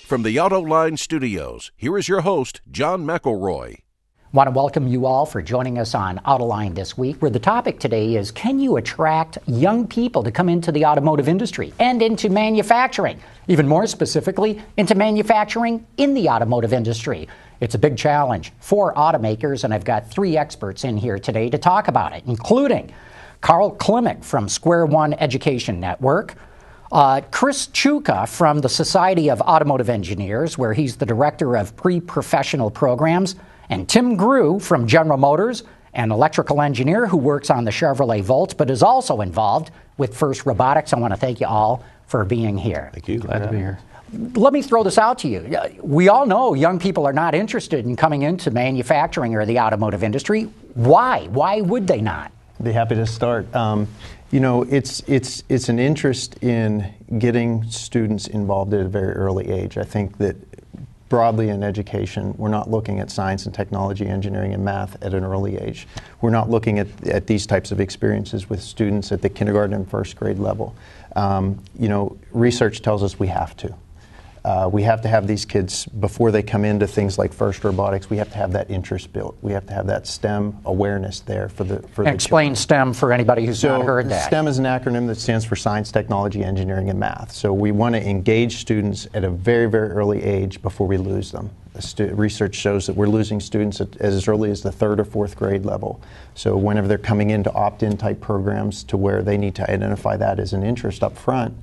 From the Autoline studios, here is your host, John McElroy. I want to welcome you all for joining us on Autoline this week, where the topic today is, can you attract young people to come into the automotive industry and into manufacturing? Even more specifically, into manufacturing in the automotive industry. It's a big challenge for automakers, and I've got three experts in here today to talk about it, including Karl Klimek from SquareOne Education Network, Chris Ciuca from the Society of Automotive Engineers, where he's the Director of Pre-Professional Programs, and Tim Grewe from General Motors, an electrical engineer who works on the Chevrolet Volt, but is also involved with FIRST Robotics. I want to thank you all for being here. Thank you. Glad to be here. Let me throw this out to you. We all know young people are not interested in coming into manufacturing or the automotive industry. Why? Why would they not? Be happy to start. You know, it's an interest in getting students involved at a very early age. I think that broadly in education, we're not looking at science and technology, engineering and math at an early age. We're not looking at these types of experiences with students at the kindergarten and first grade level. You know, research tells us we have to. We have to have these kids, before they come into things like FIRST Robotics, we have to have that interest built. We have to have that STEM awareness there for the Explain children. STEM for anybody who's not heard that. STEM is an acronym that stands for science, technology, engineering, and math. So we want to engage students at a very, very early age before we lose them. Research shows that we're losing students at as early as the third or fourth grade level. So whenever they're coming into opt-in type programs to where they need to identify that as an interest up front,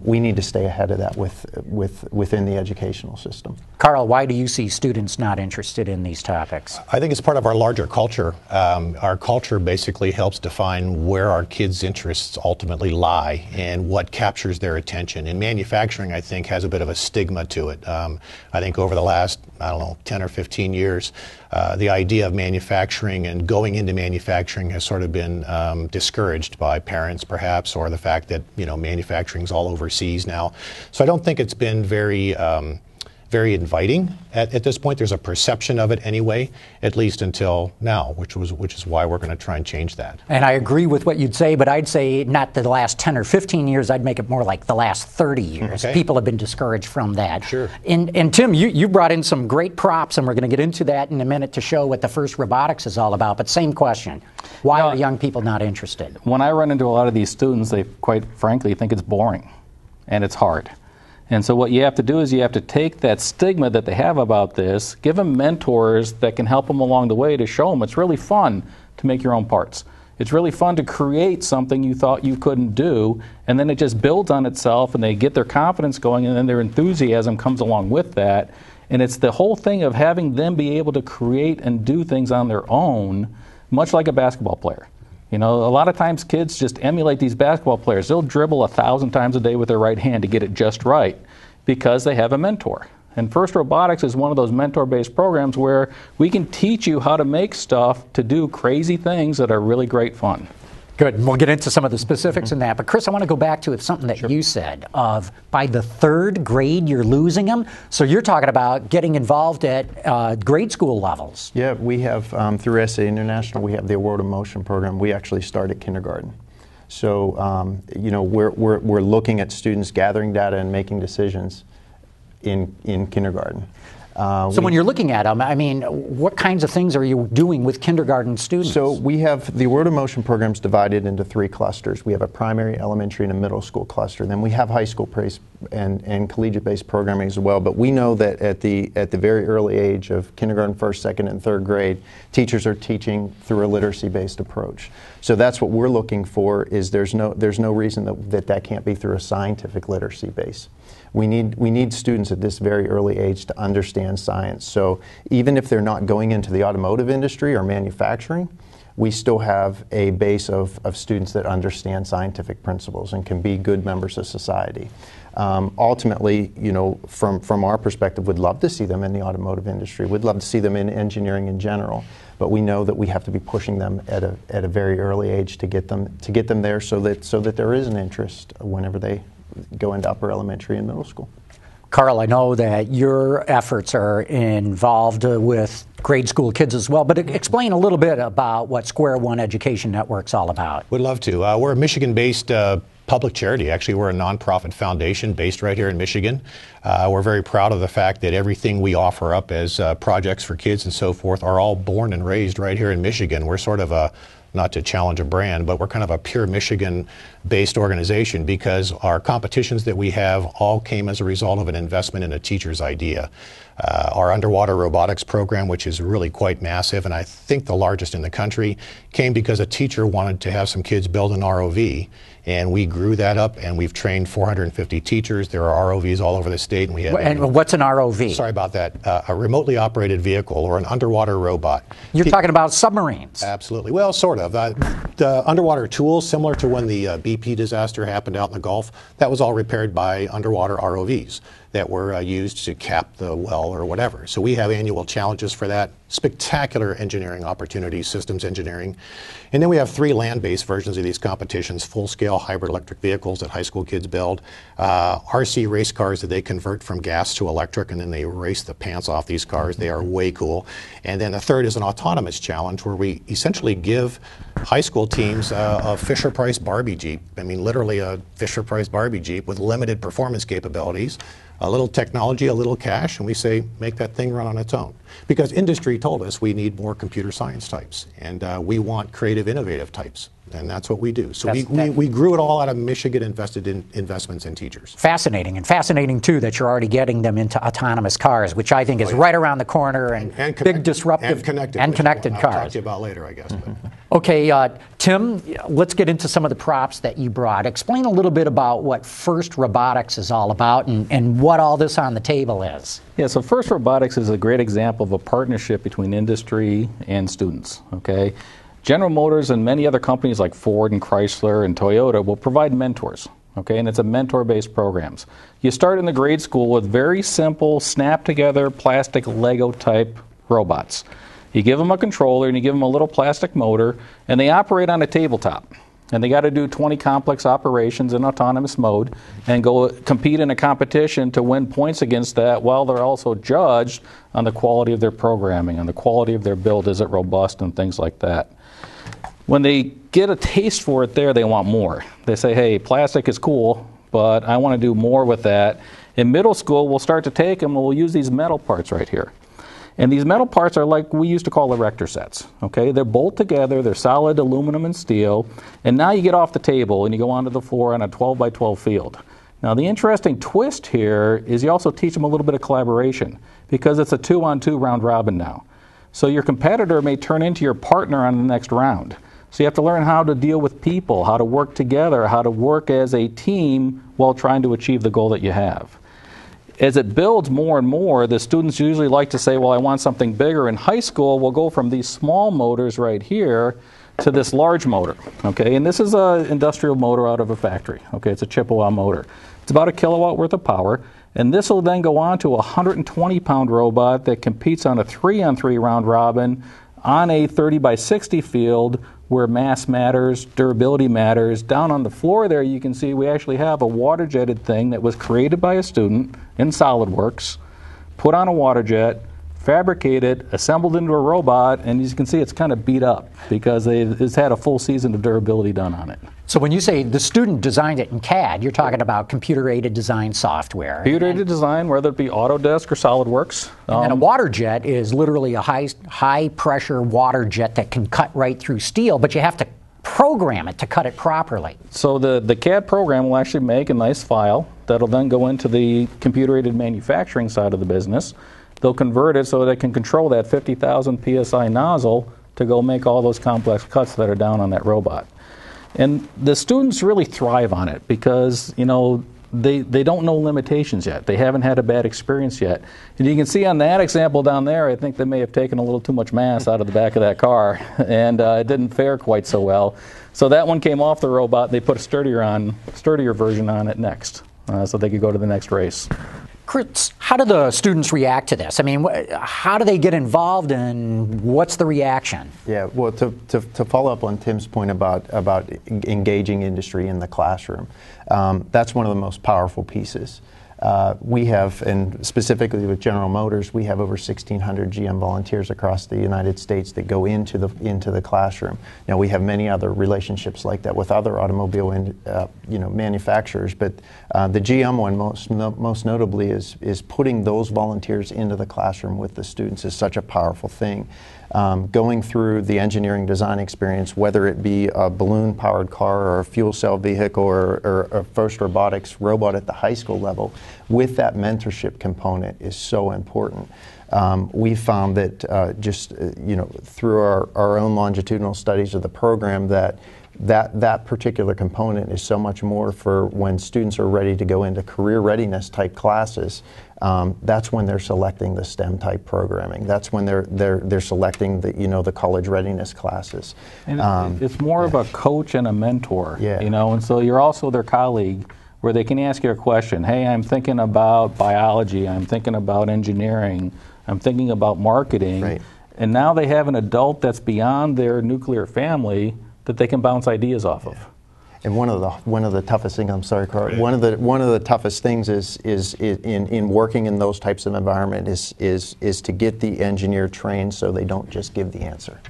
we need to stay ahead of that within the educational system. Karl, why do you see students not interested in these topics? I think it's part of our larger culture. Our culture basically helps define where our kids' interests ultimately lie and what captures their attention. And manufacturing, I think, has a bit of a stigma to it. I think over the last, 10 or 15 years, the idea of manufacturing and going into manufacturing has sort of been discouraged by parents, perhaps, or the fact that, manufacturing's all overseas now. So I don't think it's been very inviting at this point. There's a perception of it anyway, at least until now, which is why we're going to try and change that. And I agree with what you'd say, but I'd say not the last 10 or 15 years, I'd make it more like the last 30 years. Okay. People have been discouraged from that. Sure. And Tim, you brought in some great props, and we're going to get into that in a minute to show what the FIRST Robotics is all about. But same question, why are young people not interested? When I run into a lot of these students, they quite frankly think it's boring and it's hard. And so what you have to do is you have to take that stigma that they have about this, give them mentors that can help them along the way to show them it's really fun to make your own parts. It's really fun to create something you thought you couldn't do, and then it just builds on itself, and they get their confidence going, and then their enthusiasm comes along with that. And it's the whole thing of having them be able to create and do things on their own, much like a basketball player. A lot of times kids just emulate these basketball players. They'll dribble 1,000 times a day with their right hand to get it just right because they have a mentor. And FIRST Robotics is one of those mentor-based programs where we can teach you how to make stuff to do crazy things that are really great fun. Good, and we'll get into some of the specifics in that. But Chris, I want to go back to something that you said of by the third grade you're losing them. So you're talking about getting involved at grade school levels. Yeah, we have, through SA International, we have the Award of Motion program. We actually start at kindergarten. So, we're looking at students gathering data and making decisions in kindergarten. So when you're looking at them, what kinds of things are you doing with kindergarten students? So we have the Award of Motion programs divided into three clusters. We have a primary, elementary, and a middle school cluster. Then we have high school and collegiate-based programming as well. But we know that at the very early age of kindergarten, first, second, and third grade, teachers are teaching through a literacy-based approach. So that's what we're looking for. Is there's no reason that can't be through a scientific literacy base. We need students at this very early age to understand science. So even if they're not going into the automotive industry or manufacturing, we still have a base of students that understand scientific principles and can be good members of society. Ultimately, from our perspective, we'd love to see them in the automotive industry. We'd love to see them in engineering in general. But we know that we have to be pushing them at a very early age to get them there, so that there is an interest whenever they go into upper elementary and middle school. Karl, I know that your efforts are involved with grade school kids as well, but explain a little bit about what SquareOne Education Network's all about. Would love to. We're a Michigan-based public charity. Actually, we're a nonprofit foundation based right here in Michigan. We're very proud of the fact that everything we offer up as projects for kids and so forth are all born and raised right here in Michigan. We're sort of a, not to challenge a brand, but we're kind of a pure Michigan-based organization because our competitions that we have all came as a result of an investment in a teacher's idea. Our underwater robotics program, which is really quite massive, and I think the largest in the country, came because a teacher wanted to have some kids build an ROV. And we grew that up, and we've trained 450 teachers. There are ROVs all over the state. And we have. And what's an ROV? Sorry about that. A remotely operated vehicle or an underwater robot. You're talking about submarines. Absolutely. Well, sort of. The underwater tools, similar to when the BP disaster happened out in the Gulf, that was all repaired by underwater ROVs that were used to cap the well or whatever. So we have annual challenges for that. Spectacular engineering opportunities, systems engineering. And then we have 3 land-based versions of these competitions, full-scale hybrid electric vehicles that high school kids build, RC race cars that they convert from gas to electric, and then they race the pants off these cars. They are way cool. And then the third is an autonomous challenge where we essentially give high school teams a Fisher-Price Barbie Jeep. I mean, literally a Fisher-Price Barbie Jeep with limited performance capabilities, a little technology, a little cash, and we say, make that thing run on its own. Because industry told us we need more computer science types, and we want creative, innovative types, and that's what we do. So we grew it all out of Michigan, invested in investments in teachers. Fascinating, and fascinating, too, that you're already getting them into autonomous cars, which I think is right around the corner, and big disruptive and connected cars. I'll talk to you about later, I guess. Okay, Tim, let's get into some of the props that you brought. Explain a little bit about what FIRST Robotics is all about and what all this on the table is. Yeah, so FIRST Robotics is a great example of a partnership between industry and students, okay? General Motors and many other companies like Ford and Chrysler and Toyota will provide mentors, okay? And it's a mentor-based programs. You start in the grade school with very simple, snap-together, plastic Lego-type robots. You give them a controller and you give them a little plastic motor, and they operate on a tabletop. And they got to do 20 complex operations in autonomous mode and go compete in a competition to win points against that, while they're also judged on the quality of their programming, on the quality of their build, is it robust, and things like that. When they get a taste for it there, they want more. They say, hey, plastic is cool, but I want to do more with that. In middle school, we'll start to take them and we'll use these metal parts right here. And these metal parts are like we used to call erector sets, okay? They're bolt together, they're solid aluminum and steel, and now you get off the table and you go onto the floor on a 12 by 12 field. Now the interesting twist here is you also teach them a little bit of collaboration, because it's a 2-on-2 round robin now. So your competitor may turn into your partner on the next round. So you have to learn how to deal with people, how to work together, how to work as a team while trying to achieve the goal that you have. As it builds more and more, the students usually like to say, well, I want something bigger. In high school, we'll go from these small motors right here to this large motor, okay? And this is an industrial motor out of a factory, okay? It's a Chippewa motor. It's about a kilowatt worth of power, and this will then go on to a 120-pound robot that competes on a 3-on-3 round robin on a 30 by 60 field where mass matters, durability matters. Down on the floor there, you can see we actually have a water-jetted thing that was created by a student in SolidWorks, put on a water jet, fabricated, assembled into a robot, and as you can see, it's kind of beat up because it's had a full season of durability done on it. So when you say the student designed it in CAD, you're talking about computer-aided design software. Computer-aided design, whether it be Autodesk or SolidWorks. And a water jet is literally a high-pressure water jet that can cut right through steel, but you have to program it to cut it properly. So the CAD program will actually make a nice file that'll then go into the computer-aided manufacturing side of the business. They'll convert it so they can control that 50,000 PSI nozzle to go make all those complex cuts that are down on that robot. And the students really thrive on it because, you know, they don't know limitations yet. They haven't had a bad experience yet. And you can see on that example down there, I think they may have taken a little too much mass out of the back of that car, and it didn't fare quite so well. So that one came off the robot. They put a sturdier version on it next, so they could go to the next race. Chris, how do the students react to this? I mean, how do they get involved, and what's the reaction? Yeah, well, to follow up on Tim's point about engaging industry in the classroom, that's one of the most powerful pieces. We have, and specifically with General Motors, we have over 1,600 GM volunteers across the United States that go into the classroom. Now, we have many other relationships like that with other automobile manufacturers, but the GM one most notably is putting those volunteers into the classroom with the students is such a powerful thing. Going through the engineering design experience, whether it be a balloon-powered car or a fuel cell vehicle or a FIRST Robotics robot at the high school level, with that mentorship component is so important. We found that through our own longitudinal studies of the program that particular component is so much more for when students are ready to go into career readiness type classes. That's when they're selecting the STEM type programming. That's when they're selecting the college readiness classes. And it's more of a coach and a mentor, and so you're also their colleague where they can ask you a question. Hey, I'm thinking about biology. I'm thinking about engineering. I'm thinking about marketing. Right. And now they have an adult that's beyond their nuclear family that they can bounce ideas off of. And one of the toughest things, I'm sorry, Carl. One of the toughest things is in working in those types of environment is to get the engineer trained so they don't just give the answer.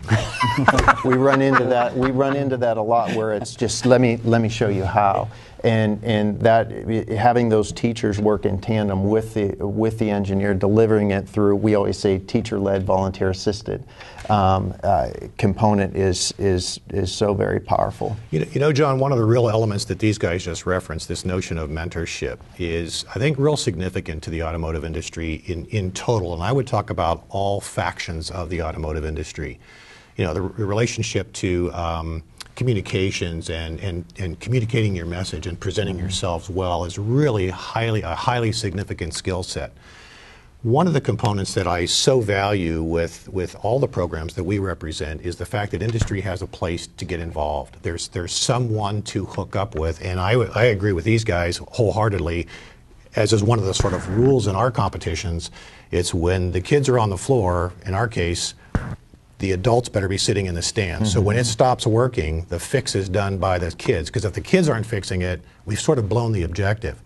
We run into that a lot where it's just let me show you how. And that having those teachers work in tandem with the engineer, delivering it through, we always say teacher-led, volunteer-assisted component is so very powerful. You know, John, one of the real elements that these guys just referenced, this notion of mentorship, is I think real significant to the automotive industry in total. And I would talk about all factions of the automotive industry. You know, the relationship to communications and communicating your message and presenting yourselves well is really a highly significant skill set. One of the components that I so value with all the programs that we represent is the fact that industry has a place to get involved. There's someone to hook up with, and I agree with these guys wholeheartedly. As is one of the sort of rules in our competitions, it's when the kids are on the floor, in our case, the adults better be sitting in the stands. Mm-hmm. So when it stops working, the fix is done by the kids, because if the kids aren't fixing it, we've sort of blown the objective.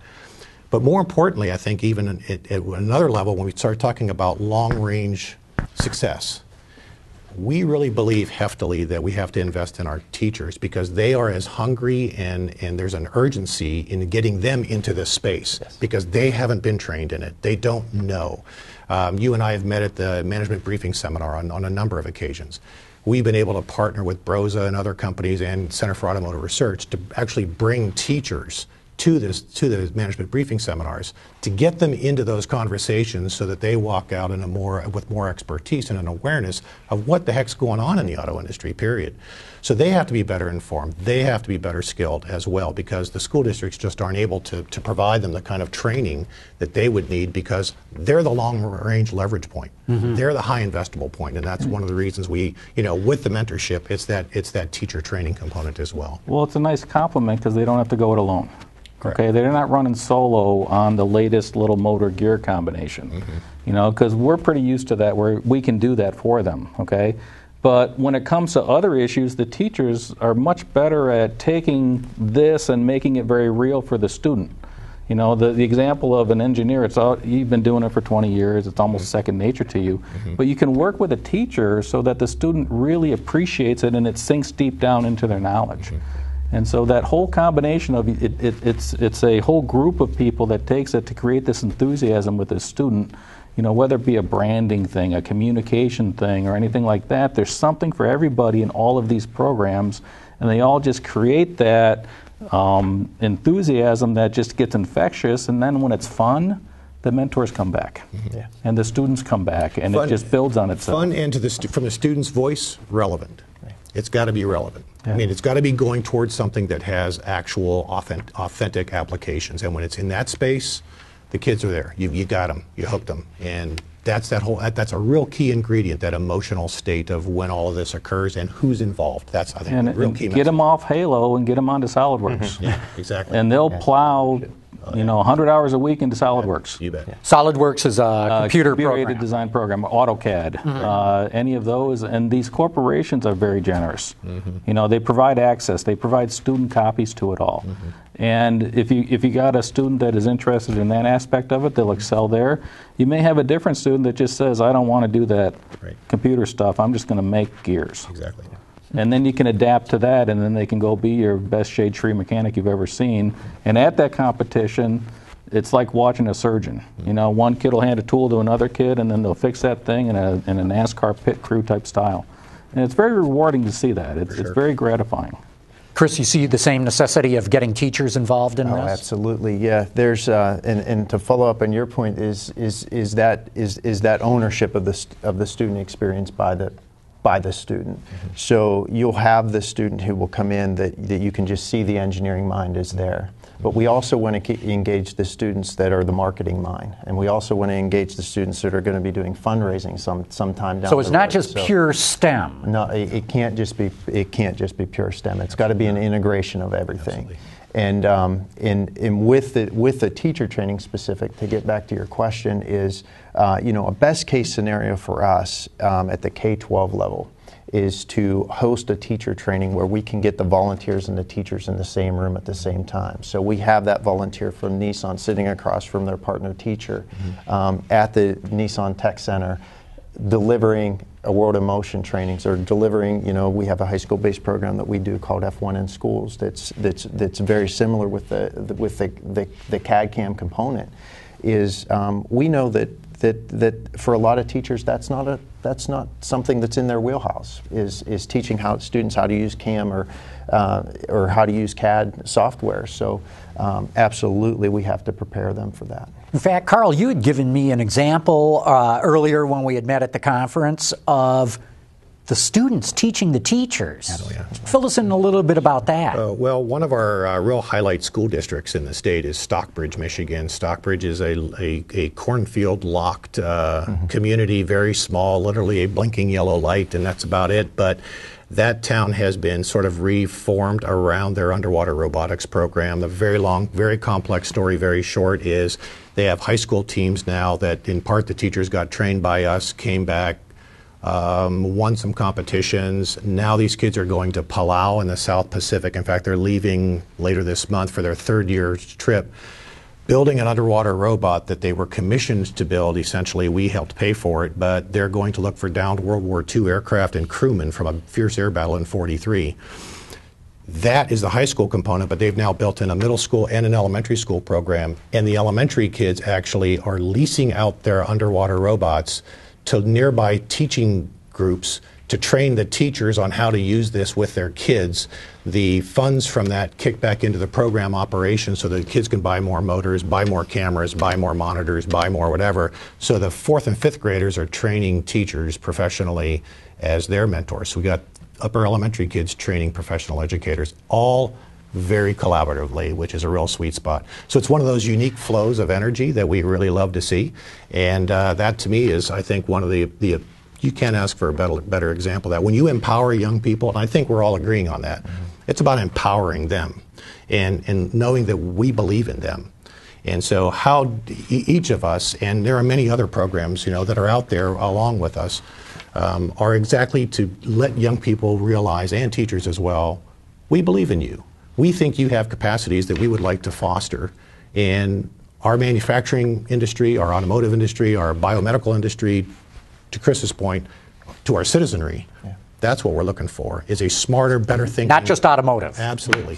But more importantly, I think even at another level, when we start talking about long-range success, we really believe heftily that we have to invest in our teachers, because they are as hungry and there's an urgency in getting them into this space. Yes. Because they haven't been trained in it. They don't know. You and I have met at the management briefing seminar on a number of occasions. We've been able to partner with Broza and other companies and Center for Automotive Research to actually bring teachers to the management briefing seminars to get them into those conversations so that they walk out with more expertise and an awareness of what the heck's going on in the auto industry, period. So they have to be better informed. They have to be better skilled as well, because the school districts just aren't able to provide them the kind of training that they would need, because they're the long-range leverage point. Mm-hmm. They're the high investable point, and that's one of the reasons we, with the mentorship, it's that teacher training component as well. Well, it's a nice compliment because they don't have to go it alone. Correct. Okay, they're not running solo on the latest little motor gear combination, mm-hmm. Because we're pretty used to that, where we can do that for them, okay? But when it comes to other issues, the teachers are much better at taking this and making it very real for the student. The example of an engineer, you've been doing it for 20 years, it's almost mm-hmm. second nature to you. Mm-hmm. But you can work with a teacher so that the student really appreciates it and it sinks deep down into their knowledge. Mm-hmm. And so that whole combination of it's a whole group of people that takes it to create this enthusiasm with the student, whether it be a branding thing, a communication thing, or anything like that. There's something for everybody in all of these programs, and they all just create that enthusiasm that just gets infectious, and then when it's fun, the mentors come back, mm-hmm. yeah. and the students come back, and it just builds on itself. Fun and from the student's voice, relevant. Right. It's got to be relevant. Yeah. I mean, it's got to be going towards something that has actual authentic applications. And when it's in that space, the kids are there. You got them. You hooked them. And that's a real key ingredient, that emotional state of when all of this occurs and who's involved. That's, I think, a real key message. Get them off Halo and get them onto SolidWorks. Mm-hmm. Yeah, exactly. And they'll plow 100 hours a week into SolidWorks. You bet. Yeah. SolidWorks is a computer-aided design program, AutoCAD, mm-hmm. Any of those, and these corporations are very generous. Mm-hmm. They provide access, they provide student copies to it all. Mm-hmm. And if you got a student that is interested in that aspect of it, they'll excel there. You may have a different student that just says, I don't want to do that computer stuff. I'm just going to make gears. Exactly. And then you can adapt to that, and then they can go be your best shade tree mechanic you've ever seen. And at that competition, it's like watching a surgeon. You know, one kid will hand a tool to another kid, and then they'll fix that thing in a NASCAR pit crew type style. And it's very rewarding to see that. It's very gratifying. Chris, you see the same necessity of getting teachers involved in this? Absolutely, yeah. There's and to follow up on your point is that ownership of the student experience by the student. So you'll have the student who will come in that you can just see the engineering mind is there. But we also want to engage the students that are the marketing mind, and we also want to engage the students that are going to be doing fundraising sometime down the road. So it's not just pure STEM. No, it can't just be pure STEM. It's got to be an integration of everything. Absolutely. And with the teacher training specific, to get back to your question, is a best case scenario for us at the K-12 level is to host a teacher training where we can get the volunteers and the teachers in the same room at the same time. So we have that volunteer from Nissan sitting across from their partner teacher at the Nissan Tech Center, delivering a World of Motion trainings, or delivering, we have a high school-based program that we do called F1 in Schools that's very similar with the CAD/CAM component. We know that for a lot of teachers that's not something that's in their wheelhouse, is teaching students how to use CAM or how to use CAD software. So absolutely we have to prepare them for that. In fact, Karl, you had given me an example earlier when we had met at the conference of the students teaching the teachers. Oh, yeah. Fill us in a little bit about that. Well, one of our real highlight school districts in the state is Stockbridge, Michigan. Stockbridge is a cornfield-locked community, very small, literally a blinking yellow light, and that's about it. But that town has been sort of reformed around their underwater robotics program. The very long, very complex story, very short, is they have high school teams now that, in part, the teachers got trained by us, came back, won some competitions. Now these kids are going to Palau in the South Pacific. In fact, they're leaving later this month for their third-year trip, building an underwater robot that they were commissioned to build. Essentially, we helped pay for it, but they're going to look for downed World War II aircraft and crewmen from a fierce air battle in '43. That is the high school component, but they've now built in a middle school and an elementary school program, and the elementary kids actually are leasing out their underwater robots to nearby teaching groups to train the teachers on how to use this with their kids. The funds from that kick back into the program operation so that the kids can buy more motors, buy more cameras, buy more monitors, buy more whatever. So the 4th and 5th graders are training teachers professionally as their mentors. So we got upper elementary kids training professional educators, all very collaboratively, which is a real sweet spot. So it's one of those unique flows of energy that we really love to see. And that to me is, I think, one of the you can't ask for a better example of that. When you empower young people, and I think we're all agreeing on that, it's about empowering them and knowing that we believe in them. And so how each of us, and there are many other programs, that are out there along with us, are exactly to let young people realize, and teachers as well, we believe in you. We think you have capacities that we would like to foster, and our manufacturing industry, our automotive industry, our biomedical industry, to Chris's point, to our citizenry. Yeah. That's what we're looking for, is a smarter, better thinking. Not just automotive. Absolutely.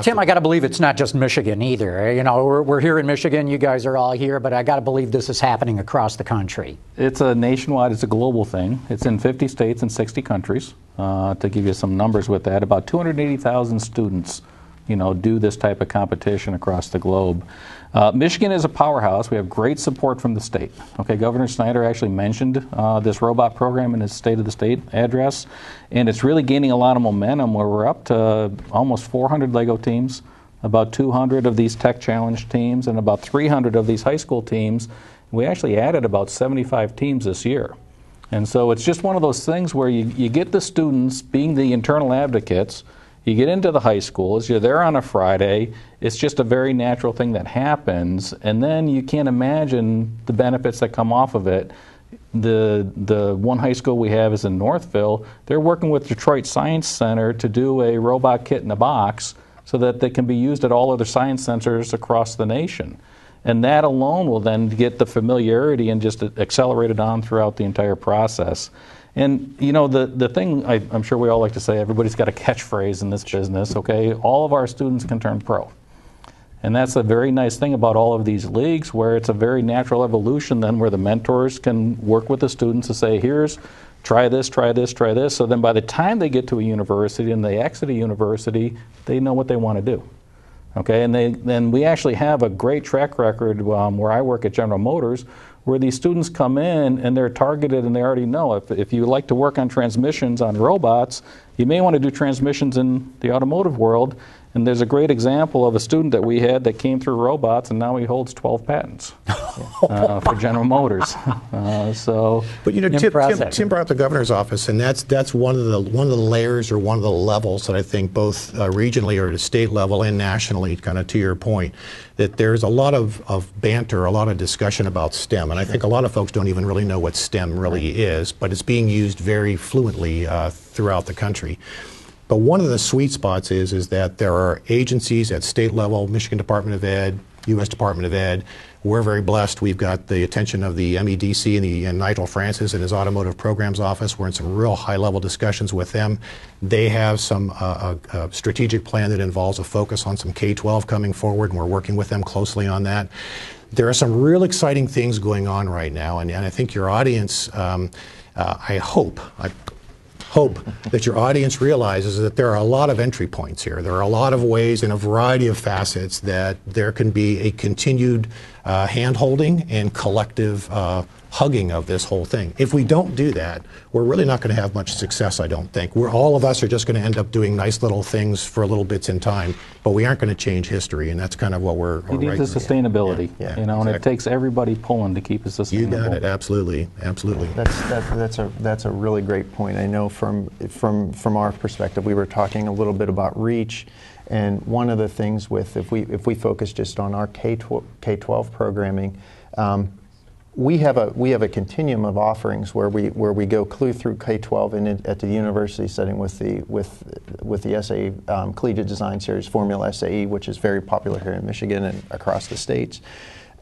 Tim, I got to believe it's not just Michigan either. We're here in Michigan, you guys are all here, but I got to believe this is happening across the country. It's a nationwide, it's a global thing. It's in 50 states and 60 countries. To give you some numbers with that, about 280,000 students do this type of competition across the globe. Michigan is a powerhouse. We have great support from the state. Okay, Governor Snyder actually mentioned this robot program in his State of the State address, and it's really gaining a lot of momentum where we're up to almost 400 Lego teams, about 200 of these tech challenge teams, and about 300 of these high school teams. We actually added about 75 teams this year. And so it's just one of those things where you get the students being the internal advocates. You get into the high schools, you're there on a Friday, it's just a very natural thing that happens, and then you can't imagine the benefits that come off of it. The one high school we have is in Northville. They're working with Detroit Science Center to do a robot kit in a box so that they can be used at all other science centers across the nation. And that alone will then get the familiarity and just accelerate it on throughout the entire process. And you know, the thing I'm sure we all like to say, everybody's got a catchphrase in this business, okay? All of our students can turn pro. And that's a very nice thing about all of these leagues, where it's a very natural evolution then, where the mentors can work with the students to say, here's, try this, try this, try this. So then by the time they get to a university and they exit a university, they know what they want to do. Okay, and then we actually have a great track record where I work at General Motors, where these students come in and they're targeted and they already know if you like to work on transmissions on robots, you may want to do transmissions in the automotive world. And there's a great example of a student that we had that came through robots, and now he holds 12 patents for General Motors. But you know, Tim brought up the governor's office, and that's one of the layers or one of the levels that I think both regionally or at a state level and nationally, kind of to your point, that there's a lot of banter, a lot of discussion about STEM, and I think a lot of folks don't even really know what STEM really is, but it's being used very fluently throughout the country. But one of the sweet spots is that there are agencies at state level, Michigan Department of Ed, U.S. Department of Ed. We're very blessed. We've got the attention of the MEDC and Nigel Francis in his automotive programs office. We're in some real high-level discussions with them. They have some a strategic plan that involves a focus on some K-12 coming forward, and we're working with them closely on that. There are some real exciting things going on right now, and I think your audience, I hope that your audience realizes that there are a lot of entry points here. There are a lot of ways in a variety of facets that there can be a continued hand-holding and collective hugging of this whole thing. If we don't do that, we're really not going to have much success, I don't think. All of us are just going to end up doing nice little things for little bits in time, but we aren't going to change history, and that's kind of what we're You need the sustainability, you know, and it takes everybody pulling to keep it sustainable. You got it, absolutely, absolutely. That's a really great point. I know from our perspective, we were talking a little bit about reach, and one of the things with if we focus just on our K-12 programming. We have a continuum of offerings where we go through K-12 and at the university setting with the SAE Collegiate Design Series, Formula SAE, which is very popular here in Michigan and across the states.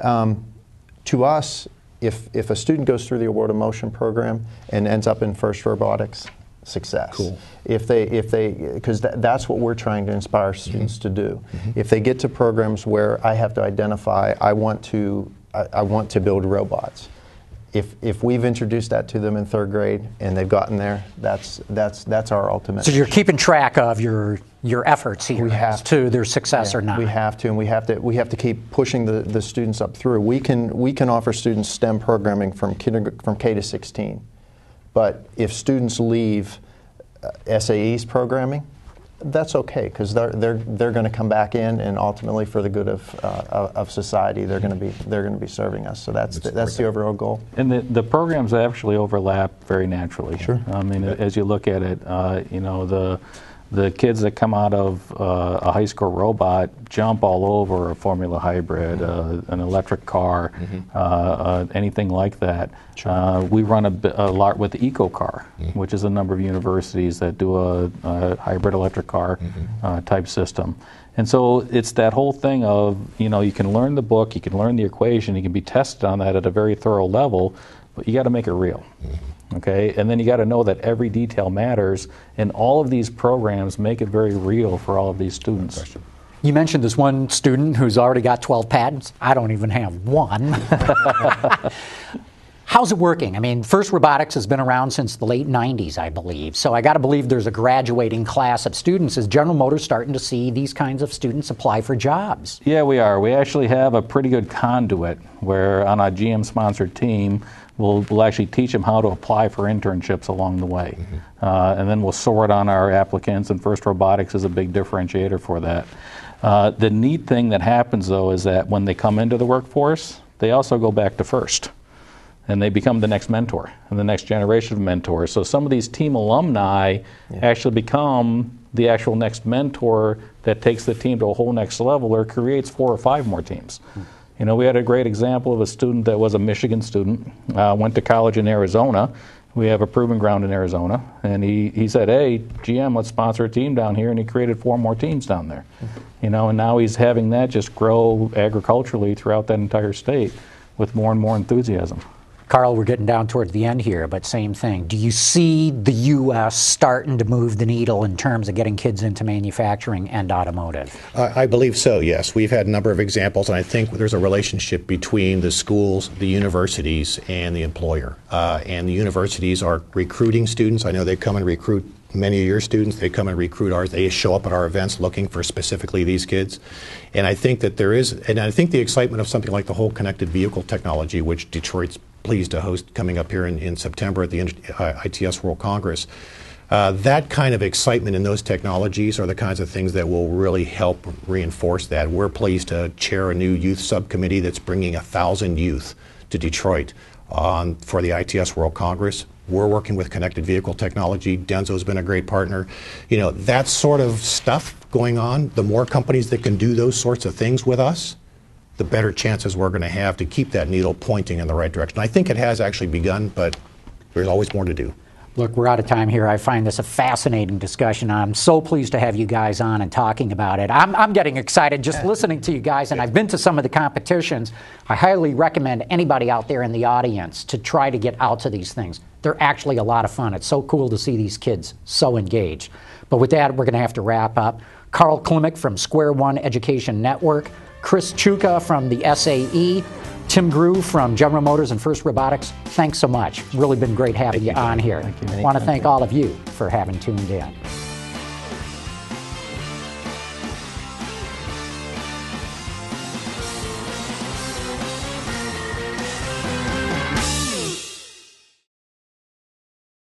To us, if a student goes through the Award of Motion program and ends up in FIRST Robotics, success. Cool. Because that's what we're trying to inspire students to do. If they get to programs where I have to identify, I want to build robots. If we've introduced that to them in third grade and they've gotten there, that's our ultimate. So you're keeping track of your efforts here to their success or not. We have to, and we have to keep pushing the students up through. We can offer students STEM programming from K to 16, but if students leave SAE's programming, that's okay, because they're going to come back in, and ultimately for the good of society, they're going to be serving us. So that's the overall goal. And the programs actually overlap very naturally. Sure. I mean, as you look at it, you know, the kids that come out of a high school robot jump all over a Formula Hybrid, an electric car, anything like that. Sure. We run a lot with the EcoCar, which is a number of universities that do a hybrid electric car type system. And so it's that whole thing of, you know, you can learn the book, you can learn the equation, you can be tested on that at a very thorough level, but you got to make it real. Okay, and then you got to know that every detail matters, and all of these programs make it very real for all of these students. You mentioned this one student who's already got 12 patents. I don't even have one. How's it working? I mean, FIRST Robotics has been around since the late 90s, I believe. So I got to believe there's a graduating class of students. Is General Motors starting to see these kinds of students apply for jobs? Yeah, we are. We actually have a pretty good conduit where on a GM-sponsored team, we'll actually teach them how to apply for internships along the way. And then we'll sort on our applicants, and FIRST Robotics is a big differentiator for that. The neat thing that happens, though, is that when they come into the workforce, they also go back to FIRST. And they become the next mentor and the next generation of mentors. So some of these team alumni actually become the actual next mentor that takes the team to a whole next level or creates 4 or 5 more teams. You know, we had a great example of a student that was a Michigan student, went to college in Arizona, We have a proving ground in Arizona, and he said, hey, GM, let's sponsor a team down here, and he created 4 more teams down there. You know, and now he's having that just grow agriculturally throughout that entire state with more and more enthusiasm. Karl, we're getting down towards the end here, but same thing. Do you see the U.S. starting to move the needle in terms of getting kids into manufacturing and automotive? I believe so, yes. We've had a number of examples, and I think there's a relationship between the schools, the universities, and the employer. And the universities are recruiting students. I know they come and recruit many of your students. They come and recruit ours. They show up at our events looking for specifically these kids. And I think that there is, and I think the excitement of something like the whole connected vehicle technology, which Detroit's pleased to host coming up here in September at the ITS World Congress, that kind of excitement in those technologies are the kinds of things that will really help reinforce that. We're pleased to chair a new youth subcommittee that's bringing 1,000 youth to Detroit for the ITS World Congress. We're working with connected vehicle technology. Denso's been a great partner. You know, that sort of stuff going on, the more companies that can do those sorts of things with us, the better chances we're going to have to keep that needle pointing in the right direction. I think it has actually begun, but there's always more to do. Look, we're out of time here. I find this a fascinating discussion. I'm so pleased to have you guys on and talking about it. I'm getting excited just listening to you guys, and I've been to some of the competitions. I highly recommend anybody out there in the audience to try to get out to these things. They're actually a lot of fun. It's so cool to see these kids so engaged. But with that, we're going to have to wrap up. Karl Klimek from SquareOne Education Network, Chris Ciuca from the SAE, Tim Grewe from General Motors and FIRST Robotics, thanks so much. Really been great having you on here. I want to thank all of you for having tuned in.